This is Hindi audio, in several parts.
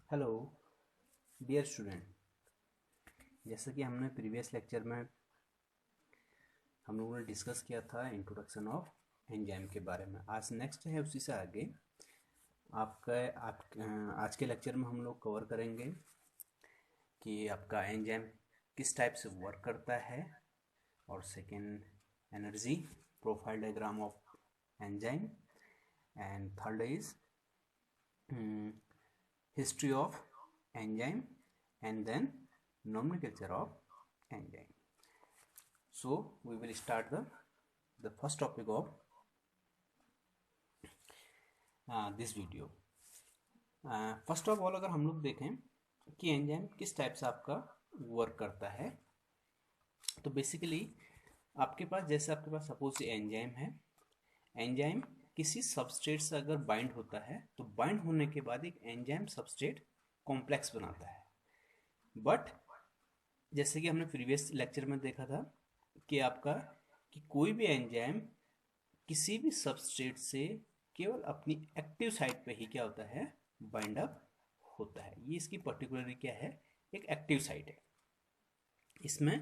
Hello dear student. जैसा कि हमने प्रीवियस लेक्चर में हम लोगों ने डिस्कस किया था इंट्रोडक्शन ऑफ एंजाइम के बारे में। आज नेक्स्ट है उसी से आगे आपका आज के लेक्चर में हम लोग कवर करेंगे कि आपका एंजाइम किस टाइप से वर्क करता है, और second energy profile diagram of enzyme, and third is history of enzyme, and then nomenclature of enzyme. So we will start the first topic of this video. First of all अगर हम लोग देखें कि एंजाइम किस टाइप से आपका वर्क करता है, तो बेसिकली आपके पास सपोज एंजाइम है। एंजाइम किसी सबस्ट्रेट से अगर बाइंड होता है तो बाइंड होने के बाद एक एंजाइम सबस्ट्रेट कॉम्प्लेक्स बनाता है। बट जैसे कि हमने प्रीवियस लेक्चर में देखा था कि कोई भी एंजाइम किसी भी सबस्ट्रेट से केवल अपनी एक्टिव साइट पे ही क्या होता है, बाइंड अप होता है। ये इसकी पर्टिकुलरली क्या है, एक एक्टिव साइट है। इसमें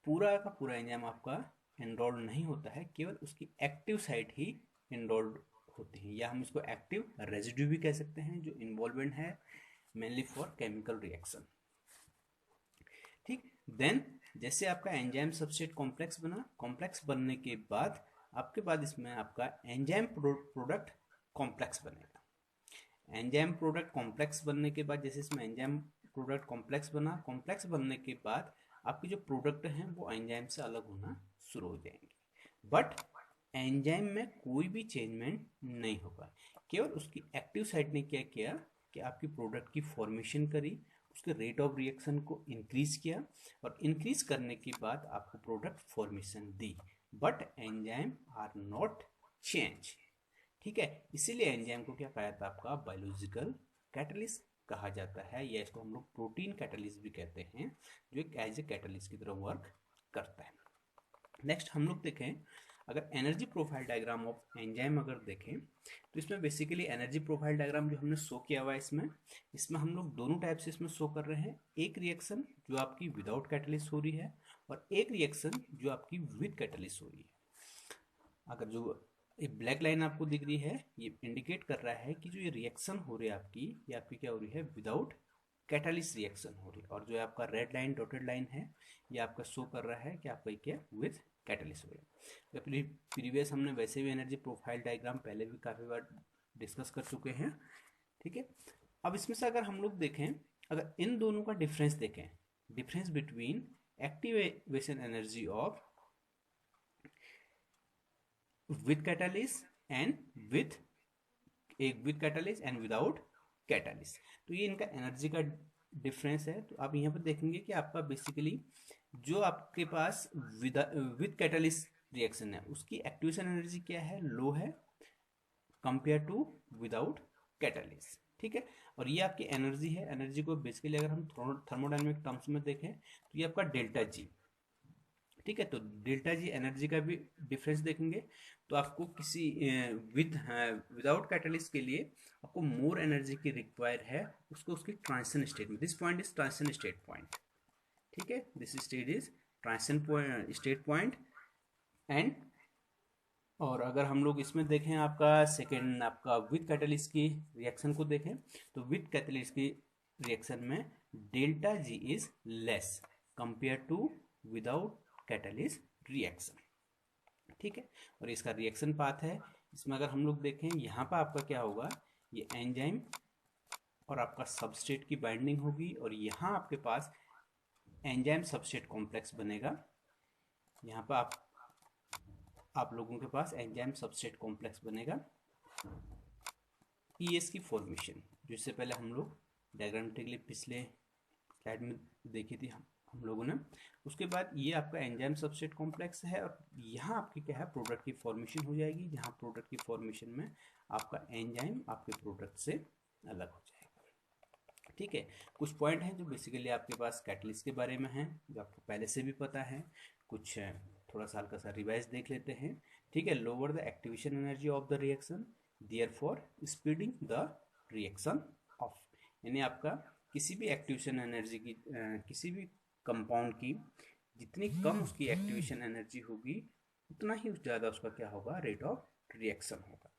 पूरा का पूरा एंजाइम आपका एनरोल्ड नहीं होता है, केवल उसकी एक्टिव साइट ही एनरोल्ड होती है, या हम इसको एक्टिव रेजिड्यू भी कह सकते हैं, जो इन्वॉल्वमेंट है मेनली फॉर केमिकल रिएक्शन। ठीक, देन जैसे आपका एंजाइम सबस्ट्रेट कॉम्प्लेक्स बनने के बाद आपके बाद इसमें आपका एंजाइम प्रोडक्ट कॉम्प्लेक्स बनेगा। एंजाइम प्रोडक्ट कॉम्प्लेक्स बनने के बाद जैसे इसमें एंजाइम प्रोडक्ट कॉम्प्लेक्स बनने के बाद आपके जो प्रोडक्ट हैं वो एंजाइम से अलग होना शुरू हो जाएंगे। बट एंजाइम में कोई भी चेंजमेंट नहीं होगा, केवल उसकी एक्टिव साइट ने क्या किया कि आपकी प्रोडक्ट की फॉर्मेशन करी, उसके रेट ऑफ रिएक्शन को इंक्रीज किया, और इंक्रीज करने के बाद आपको प्रोडक्ट फॉर्मेशन दी। But enzyme are not change. ठीक है, इसीलिए एंजाइम को क्या कहा जाता है, आपका बायोलॉजिकल कैटलिस्ट कहा जाता है, या इसको हम लोग प्रोटीन कैटलिस्ट भी कहते हैं, जो एक एज ए कैटलिस्ट की तरह वर्क करता है। नेक्स्ट हम लोग देखें, अगर energy profile diagram of enzyme अगर देखें तो इसमें बेसिकली एनर्जी प्रोफाइल डायग्राम जो हमने शो किया हुआ है, इसमें हम लोग दोनों टाइप से इसमें शो कर रहे हैं। एक रिएक्शन जो आपकी विदाउट कैटलिस्ट हो रही है, और एक रिएक्शन जो आपकी विद कैटलिस्ट हो रही है। अगर जो एक ब्लैक लाइन आपको दिख रही है, ये इंडिकेट कर रहा है कि जो ये रिएक्शन हो रही है आपकी, ये आपकी क्या हो रही है, विदाउट कैटलिस्ट रिएक्शन हो रही है। और जो आपका रेड लाइन डॉटेड लाइन है, ये आपका शो कर रहा है कि आपका क्या विद कैटलिस्ट हो रहा है। प्रीवियस हमने वैसे भी एनर्जी प्रोफाइल डायग्राम पहले भी काफ़ी बार डिस्कस कर चुके हैं। ठीक है, अब इसमें से अगर हम लोग देखें, अगर इन दोनों का डिफरेंस देखें, difference between activation energy of with catalyst and with catalyst and without catalyst, तो ये इनका एनर्जी का डिफरेंस है। तो आप यहाँ पर देखेंगे कि आपका बेसिकली जो आपके पास विद कैटलिस्ट रिएक्शन है, उसकी एक्टिवेशन एनर्जी क्या है, लो है कंपेयर टू विदाउट कैटलिस्ट। ठीक है, और ये आपकी एनर्जी है। एनर्जी को बेसिकली अगर हम थर्मोडायनेमिक टर्म्स में देखें तो ये आपका डेल्टा जी। ठीक है, तो डेल्टा जी एनर्जी का भी डिफरेंस देखेंगे तो आपको किसी विदाउट कैटलिस्ट के लिए आपको मोर एनर्जी की रिक्वायर है, उसको उसकी ट्रांजिशन स्टेट में। This point is transition state point. ठीक है, this state is transition state point. And और अगर हम लोग इसमें देखें आपका सेकेंड आपका विद कैटलिस्ट की रिएक्शन को देखें, तो विद कैटलिस्ट की रिएक्शन में delta G is less compare to without catalyst reaction. ठीक है, और इसका रिएक्शन पाथ है, इसमें अगर हम लोग देखें यहाँ पर आपका क्या होगा, ये एंजाइम और आपका सबस्ट्रेट की बाइंडिंग होगी, और यहाँ आपके पास एंजाइम सबस्ट्रेट कॉम्प्लेक्स बनेगा। यहाँ पर आप लोगों के पास एंजाइम सबस्ट्रेट कॉम्प्लेक्स बनेगा, पीएस की फॉर्मेशन, जो इससे पहले हम लोग डायग्रामेटिकली पिछले स्लाइड में देखी थी हम लोगों ने। उसके बाद ये आपका एंजाइम सबस्ट्रेट कॉम्प्लेक्स है, और यहाँ आपकी क्या है, प्रोडक्ट की फॉर्मेशन हो जाएगी, जहाँ प्रोडक्ट की फॉर्मेशन में आपका एंजाइम आपके प्रोडक्ट से अलग हो जाएगा। ठीक है, कुछ पॉइंट हैं जो बेसिकली आपके पास कैटलिस्ट के बारे में हैं, जो आपको पहले से भी पता है, कुछ थोड़ा सा हल्का सा रिवाइज देख लेते हैं। ठीक है, lower the activation energy of the reaction, therefore speeding the reaction of. यानी आपका किसी भी एक्टिवेशन एनर्जी की किसी भी कंपाउंड की जितनी कम उसकी एक्टिवेशन एनर्जी होगी उतना ही ज़्यादा उसका क्या होगा, रेट ऑफ रिएक्शन होगा।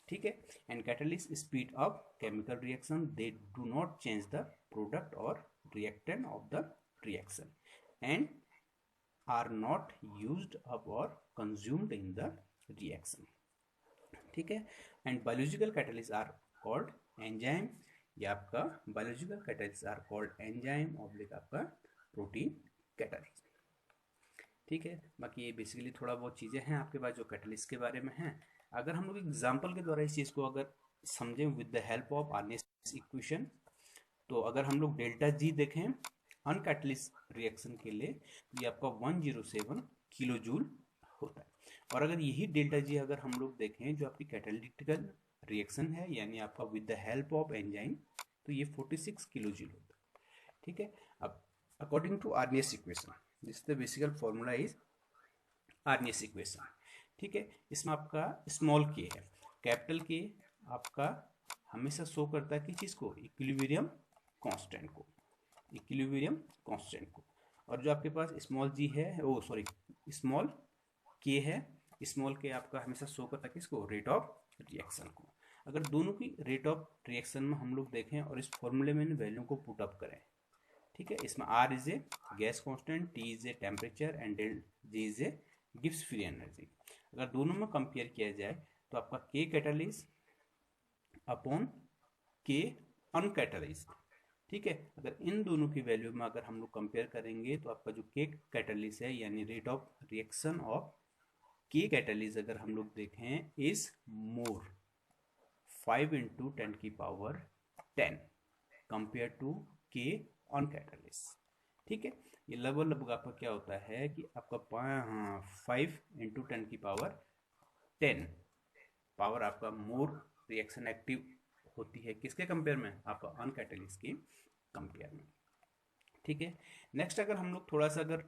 ठीक है। And catalyst speed of chemical reaction, they do not change the product और reactant of the reaction and are not used up और कंज्यूम्ड इन द रिएक्शन। ठीक है। And biological catalyst are called enzyme, या आपका biological catalyst are called enzyme oblique आपका प्रोटीन कैटलिस्ट। ठीक है। बाकी ये बेसिकली थोड़ा बहुत चीज़ें हैं आपके पास जो कैटलिस्ट के बारे में हैं। अगर हम लोग एग्जाम्पल के द्वारा इस चीज़ को अगर समझें with the help of Arrhenius equation, तो अगर हम लोग डेल्टा जी देखें अनकैटलिस्ट रिएक्शन के लिए तो ये आपका 107 किलो जूल होता है। और अगर यही डेल्टा जी अगर हम लोग देखें जो आपकी कैटालिटिकल रिएक्शन है यानी आपका with the help of enzyme, तो ये 46 किलो जूल होता है। ठीक है। अब according to Arrhenius equation, this the basical formula is Arrhenius equation. ठीक है। इसमें आपका स्मॉल के है, कैपिटल के आपका हमेशा शो करता है कि चीज़ को, इक्विलिब्रियम कांस्टेंट को, इक्विलिब्रियम कांस्टेंट को। और जो आपके पास स्मॉल जी है, ओ सॉरी स्मॉल के है, स्मॉल के आपका हमेशा शो करता है किसको, रेट ऑफ रिएक्शन को। अगर दोनों की रेट ऑफ रिएक्शन में हम लोग देखें और इस फॉर्मूले में इन वैल्यू को पुट अप करें, ठीक है, इसमें R is a gas constant, T is a temperature and del G is a gives free energy. अगर दोनों में कंपेयर किया जाए तो आपका के कैटालिस्ट अपॉन के अनकैटालिस्ट। ठीक है। अगर इन दोनों की वैल्यू में अगर हम लोग कंपेयर करेंगे तो आपका जो के कैटालिस्ट है यानी रेट ऑफ रिएक्शन ऑफ के कैटालिस्ट अगर हम लोग देखें इज मोर 5 × 10⁻10 कंपेयर टू के अनकैटालिस्ट। ठीक है। ये लगभग आपका क्या होता है कि आपका 5 × 10⁻10 पावर आपका मोर रिएक्शन एक्टिव होती है किसके कंपेयर में, आपका अनकैटालिस्ट की कंपेयर में। ठीक है। नेक्स्ट अगर हम लोग थोड़ा सा अगर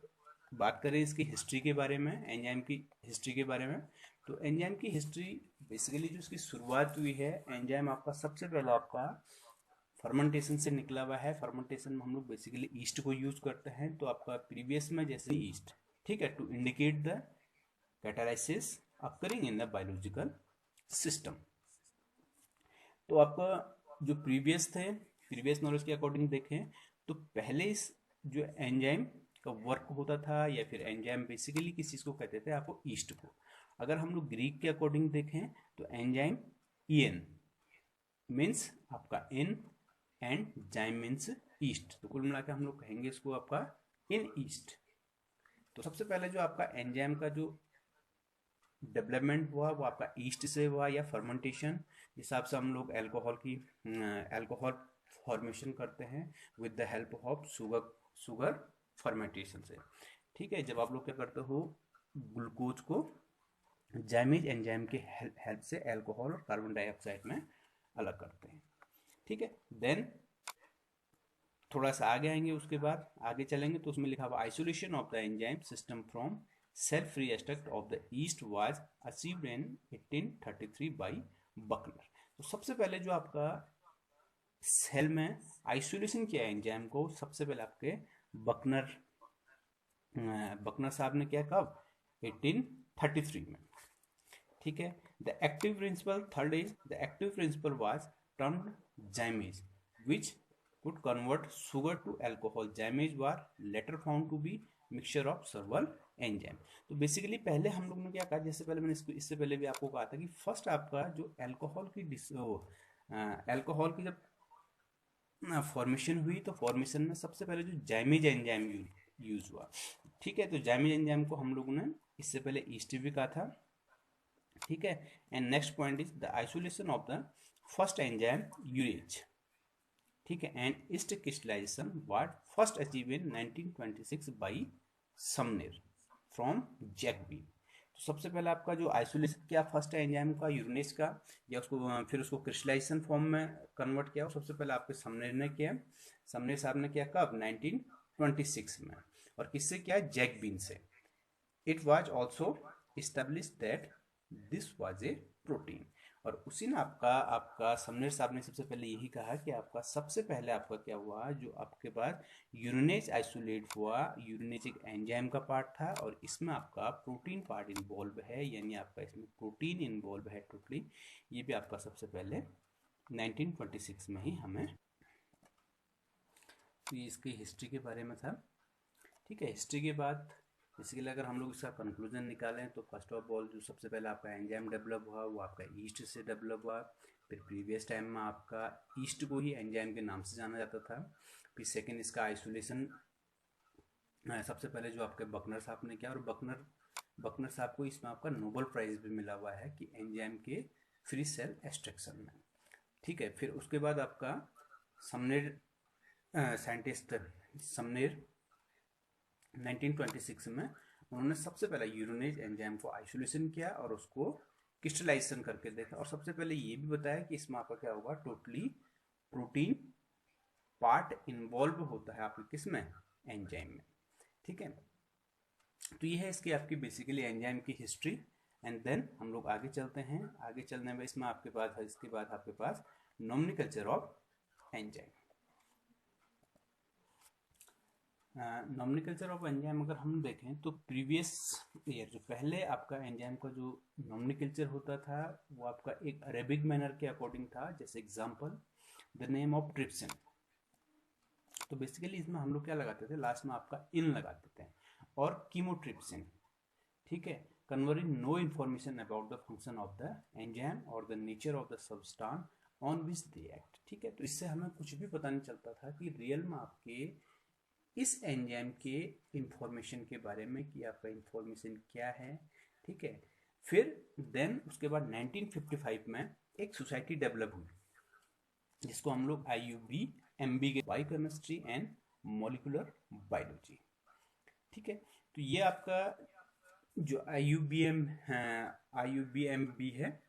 बात करें इसकी हिस्ट्री के बारे में, एंजाइम की हिस्ट्री के बारे में, तो एंजाइम की हिस्ट्री बेसिकली जो इसकी शुरुआत हुई है, एंजाइम आपका सबसे पहले आपका फर्मेंटेशन से निकला हुआ है। फर्मेंटेशन में हम लोग बेसिकली ईस्ट को यूज करते हैं, तो आपका प्रीवियस में जैसे ईस्ट, ठीक है, to indicate the catalysis occurring in the biological system. तो आपका जो प्रीवियस नॉलेज के अकॉर्डिंग देखें तो पहले इस जो एंजाइम का वर्क होता था या फिर एंजाइम बेसिकली किस चीज़ को कहते थे, आपको ईस्ट को। अगर हम लोग ग्रीक के अकॉर्डिंग देखें तो एंजाइम ईएन मीन्स आपका इन एंड जाइम मीन्स ईस्ट, तो कुल मिलाकर हम लोग कहेंगे इसको आपका इन ईस्ट। तो सबसे पहले जो आपका एंजाइम का जो डेवलपमेंट हुआ वो आपका ईस्ट से हुआ, या फर्मेंटेशन हिसाब से हम लोग अल्कोहल फॉर्मेशन करते हैं with the help of sugar fermentation से। ठीक है। जब आप लोग क्या करते हो, ग्लूकोज को जाइमेज एंजाइम के हेल्प से अल्कोहल और कार्बन डाइऑक्साइड में अलग करते हैं। ठीक है। देन थोड़ा सा आगे आएंगे, उसके बाद आगे चलेंगे तो उसमें लिखा हुआ isolation of the enzyme system from self free extract of the yeast was achieved in 1833 by Buchner. तो सबसे पहले जो आपका सेल में आइसोलेशन किया एंजाइम को, सबसे पहले आपके बकनर साहब ने किया, कब, 1833 में। ठीक है। The active principal third is the active principal was termed जाइमेज which could convert sugar to alcohol. Jaimage were later found to be mixture of several enzyme. तो बेसिकली पहले हम लोग ने क्या कहा, जैसे पहले मैंने इससे पहले भी आपको कहा था कि फर्स्ट आपका जो अल्कोहल की जब फॉर्मेशन हुई तो फॉर्मेशन में सबसे पहले जो जाइमेज एंजाइम यूज हुआ। ठीक है। तो जाइमेज एंजाइम को हम लोगों ने इससे पहले ईस्ट भी कहा था। ठीक है। And next point is the isolation of the first enzyme urease. ठीक है। And east crystallization was first achieve in 1926 by Sumner from Jacoby. तो सबसे पहले आपका जो आइसोलेशन किया फर्स्ट एंजाइम का यूरेज का, या उसको फिर उसको क्रिस्टलाइजेशन फॉर्म में कन्वर्ट किया, सबसे पहले आपके समनेर ने किया, समनेर साहब ने किया कब, 1926 में। और किससे किया, जैकबीन से। It was also established that this was a protein. और उसी ने आपका आपका समनेर साहब ने सबसे पहले यही कहा कि आपका सबसे पहले आपका क्या हुआ, जो आपके पास यूरिनेज आइसोलेट हुआ, यूरिनेज एक एंजाइम का पार्ट था और इसमें आपका प्रोटीन पार्ट इन्वॉल्व है, यानी आपका इसमें प्रोटीन इन्वॉल्व है टोटली। ये भी आपका सबसे पहले 1926 में ही हमें, तो ये इसकी हिस्ट्री के बारे में था। ठीक है, हिस्ट्री के बाद बेसिकली अगर हम लोग इसका कंक्लूजन निकालें तो फर्स्ट ऑफ ऑल जो सबसे पहले आपका एंजाइम डेवलप हुआ वो आपका ईस्ट से डेवलप हुआ। फिर प्रीवियस टाइम में आपका ईस्ट को ही एंजाइम के नाम से जाना जाता था। फिर सेकेंड इसका आइसोलेशन सबसे पहले जो आपके बकनर साहब ने किया, और बकनर साहब को इसमें आपका नोबेल प्राइज भी मिला हुआ है कि एंजाइम के फ्री सेल एक्सट्रैक्शन में। ठीक है, फिर उसके बाद आपका समनेर साइंटिस्ट समनेर 1926 में उन्होंने सबसे पहले यूरिनेज एंजाइम को आइसोलेशन किया और उसको क्रिस्टलाइजेशन करके देखा, और सबसे पहले ये भी बताया कि इसमें आपका क्या होगा, टोटली प्रोटीन पार्ट इन्वॉल्व होता है आपके किसमें, एंजाइम में। ठीक है, तो ये है इसकी आपकी बेसिकली एंजाइम की हिस्ट्री। एंड देन हम लोग आगे चलते हैं। आगे चलने में इसमें आपके पास है, इसके बाद आपके पास nomenclature of enzyme. Nomenclature of enzyme अगर हम देखें तो प्रीवियस ईयर जो पहले आपका एंजाइम का जो नोमेनक्लेचर होता था वो आपका एक अरेबिक मैनर के अकॉर्डिंग था। जैसे example the name of trypsin, तो बेसिकली इसमें हम लोग क्या लगाते थे, लास्ट में आपका इन लगाते थे, और कीमोट्रिप्सिन। ठीक है, converting no information about the function of the enzyme और the nature of the substance on which they act. ठीक है, तो इससे हमें कुछ भी पता नहीं चलता था कि रियल में आपके इस एंजाइम के इंफॉर्मेशन के बारे में कि आपका इंफॉर्मेशन क्या है। ठीक है, फिर देन उसके बाद 1955 में एक सोसाइटी डेवलप हुई जिसको हम लोग IUBMB के बायोकेमिस्ट्री एंड मॉलिक्यूलर बायोलॉजी। ठीक है, तो ये आपका जो IUBMB है,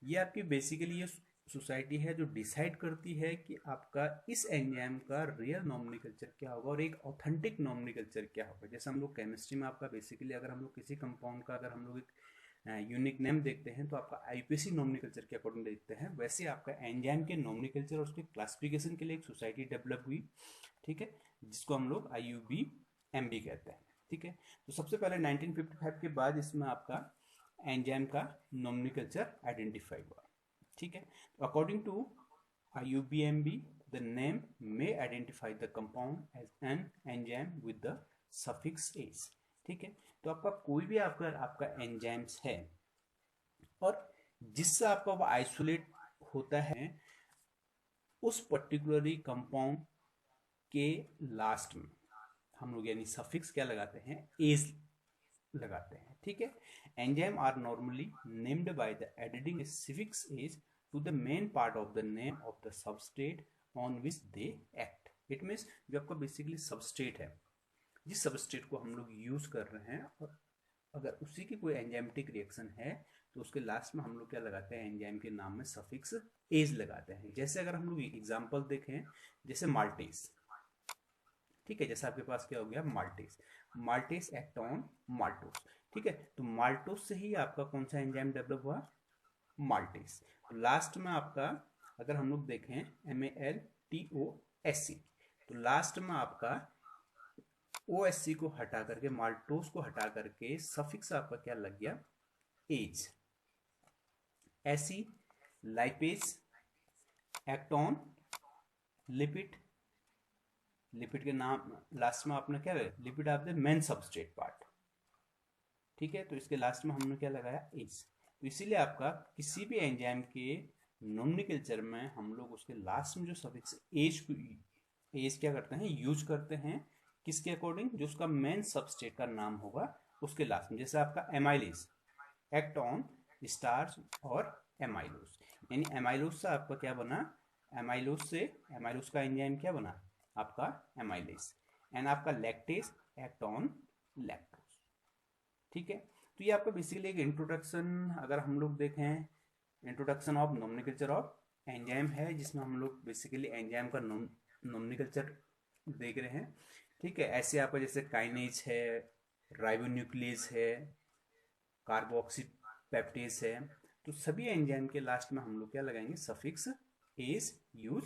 ये आपकी बेसिकली ये सोसाइटी है जो डिसाइड करती है कि आपका इस एंजाइम का रियल नोमेनक्लेचर क्या होगा और एक ऑथेंटिक नोमेनक्लेचर क्या होगा। जैसे हम लोग केमिस्ट्री में आपका बेसिकली अगर हम लोग किसी कंपाउंड का अगर हम लोग एक यूनिक नेम देखते हैं तो आपका IUPAC नोमेनक्लेचर के अकॉर्डिंग देखते हैं, वैसे आपका एंजाइम के नोमेनक्लेचर और उसके क्लासिफिकेशन के लिए एक सोसाइटी डेवलप हुई। ठीक है, जिसको हम लोग IUBMB कहते हैं। ठीक है, तो सबसे पहले 1955 के बाद इसमें आपका एंजाइम का नोमेनक्लेचर आइडेंटिफाई हुआ। ठीक है, according to IUBMB the name may identify the compound as an enzyme with the suffix ase। ठीक है, तो आपका कोई भी आपका एंजाइम्स है और जिससे आपका वो आइसोलेट होता है उस पर्टिकुलरली कंपाउंड के लास्ट में हम लोग यानी सफिक्स क्या लगाते हैं, एज लगाते हैं। ठीक है, enzyme are normally named by the editing suffix ase to the main part of the name of the substrate on which they act। It means जो आपका बेसिकली सबस्ट्रेट है, जिस सबस्ट्रेट को हम लोग यूज कर रहे हैं, और अगर उसी की कोई एंजाइमेटिक रिएक्शन है तो उसके लास्ट में हम लोग क्या लगाते हैं, एंजाइम के नाम में सफिक्स एज लगाते हैं। जैसे अगर हम लोग एग्जांपल देखें, जैसे माल्टेज। ठीक है, जैसे आपके पास क्या हो गया, माल्टेज एक्ट ऑन माल्टोस। ठीक है, तो माल्टोस से ही आपका कौन सा एंजाइम डेवलप हुआ, माल्टेज। लास्ट में आपका अगर हम लोग देखें MALTOSC, तो लास्ट में आपका OSC को हटा करके, माल्टोस को हटा करके सफिक्स आपका क्या लग गया, ase. As lipase act on lipid, lipid के नाम लास्ट में आपने क्या है, lipid of the main substrate part. ठीक है, तो इसके लास्ट में हमने क्या लगाया, एज। तो इसीलिए आपका किसी भी एंजाइम के नोमेनक्लेचर में हम लोग उसके लास्ट में जो सफिक्स एज क्या करते हैं, यूज करते हैं किसके अकॉर्डिंग, जो उसका मेन सबस्ट्रेट का नाम होगा उसके लास्ट में। जैसे आपका एमाइलेज एक्ट ऑन स्टार्च और एमाइलोज, यानी एमाइलोज से आपका क्या बना, एमाइलोज का एंजाइम क्या बना आपका एमाइलेज। एंड आपका लैक्टेज एक्ट ऑन लैक्टोज। ठीक है, तो ये आपका बेसिकली एक इंट्रोडक्शन अगर हम लोग देखें, introduction of nomenclature of enzyme है, जिसमें हम लोग बेसिकली एंजाइम का नोमेनक्लेचर देख रहे हैं। ठीक है, ऐसे आपका जैसे काइनेज है, राइबोन्यूक्लियस है, कार्बोक्सी पेप्टेज है, तो सभी एंजाइम के लास्ट में हम लोग क्या लगाएंगे, सफिक्स एज यूज